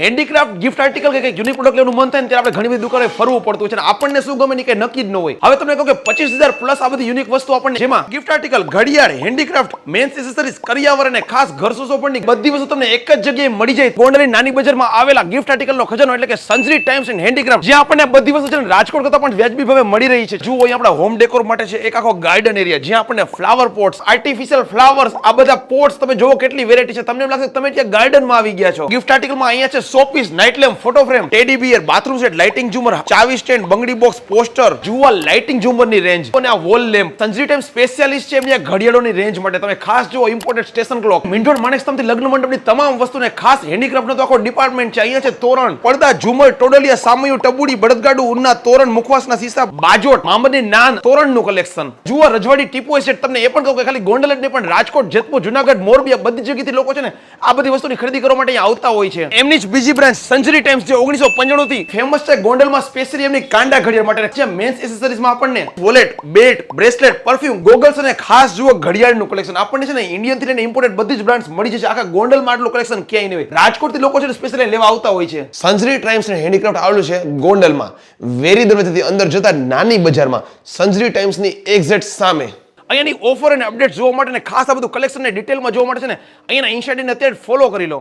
Handicraft gift article કે unique product લેવાનું મન થાય ને ત્યારે આપણે ઘણી બધી દુકાને ફરવું પડતું હોય છે અને આપણને શું ગમે ની કઈ નક્કી જ ન હોય. હવે તમને કહું કે 25,000 પ્લસ આ બધી યુનિક વસ્તુ આપણને જેમાં ગિફ્ટ આર્ટિકલ, ઘડિયાળ, હેન્ડીક્રાફ્ટ, મેન્સ એસેસરીઝ, કરિયાવર અને ખાસ ઘર સુશોભનની બધી વસ્તુ તમને એક જ જગ્યાએ મળી જાય. ગોંડલની નાની બજારમાં આવેલા ગિફ્ટ આર્ટિકલનો ખજાનો એટલે કે સંજરી ટાઈમ્સ એન્ડ હેન્ડીક્રાફ્ટ, જ્યાં આપણને બધી વસ્તુ છે ને રાજકોટ કરતા પણ વ્યાજબી ભાવે મળી રહી છે. જુઓ અહીં આપણા હોમ ડેકોર માટે છે એક આખો ગાર્ડન એરિયા, જ્યાં આપણને ફ્લાવર પોટ્સ, આર્ટિફિશિયલ ફ્લાવર્સ, આ બધા પોટ્સ તમે જોવો કેટલી વેરાયટી છે. તમને એમ લાગશે તમે ત્યાં ગાર્ડનમાં આવી ગયા છો. ગિફ્ટ આર્ટિકલમાં અહીંયા છે showpiece, night lamp, photo frame, teddy bear, bathroom set, lighting ઝુમર, ચાવી સ્ટેન્ડ, બંગડી બોક્સ, પોસ્ટર, જુઓ લાઇટિંગ ઝુમરની રેન્જ અને આ wall lamp. Sanjari time specialist છે એમની આ ઘડિયાળોની રેન્જ માટે. તમે ખાસ જુઓ ઇમ્પોર્ટેડ સ્ટેશન ક્લોક, મિન્ટોન માણેકસ્તંભથી લગ્ન મંડપની તમામ વસ્તુને ખાસ હેન્ડીક્રાફ્ટનો તો આખો ડિપાર્ટમેન્ટ છે. અહીંયા છે તોરણ, પડદા, ઝુમર, ટોડલિયા, સામયું, ટબુડી, બળદગાડું, ઉનના તોરણ, મુખવાસના સીસા, બાજોટ, મામરની નાન, તોરણનું કલેક્શન. જુઓ રજવાડી ટીપુ એસ્ટેટ. તમને એ પણ કહું કે ખાલી ગોંડલ જ નહીં પણ રાજકોટ, જેતપુર, જુનાગઢ, મોરબી આ બધી જગ્યાએથી લોકો છે ને આ બધી વસ્તુની ખરીદી કરવા માટે અહીંયા આવતા હોય છે. એમની જ બીજી બ્રાન્ચ સંજરી ટાઈમ્સ જે 1995 થી ફેમસ છે ગોંડલમાં, સ્પેશિયલી એમની કાંડા ઘડિયાળ માટે. જ્યાં મેન્સ એસેસરીઝમાં આપણને વોલેટ, બેટ, બ્રેસલેટ, પરફ્યુમ, ગોગલ્સ અને ખાસ જુઓ ઘડિયાળનું કલેક્શન આપણને છે ને ઇન્ડિયન થી લઈને ઇમ્પોર્ટેડ બધી જ બ્રાન્ડ્સ મળી જશે. આખા ગોંડલમાં આટલું કલેક્શન ક્યાંય નહીં હોય. રાજકોટથી લોકો છે ને સ્પેશિયલી લેવા આવતા હોય છે. સંજરી ટાઈમ્સ એન્ડ હેન્ડીક્રાફ્ટ આવેલું છે ગોંડલમાં, વેરી દરવાજાથી અંદર જતા નાની બજારમાં, સંજરી ટાઈમ્સની એક્ઝેક્ટ સામે. અહીંયાની ઓફર અને અપડેટ જોવા માટે ને ખાસ આ બધું કલેક્શન ને ડિટેલમાં જોવા માટે છે ને અહીંયાના ઇન્સ્ટાગ્રામને અત્યારે ફોલો કરી લો.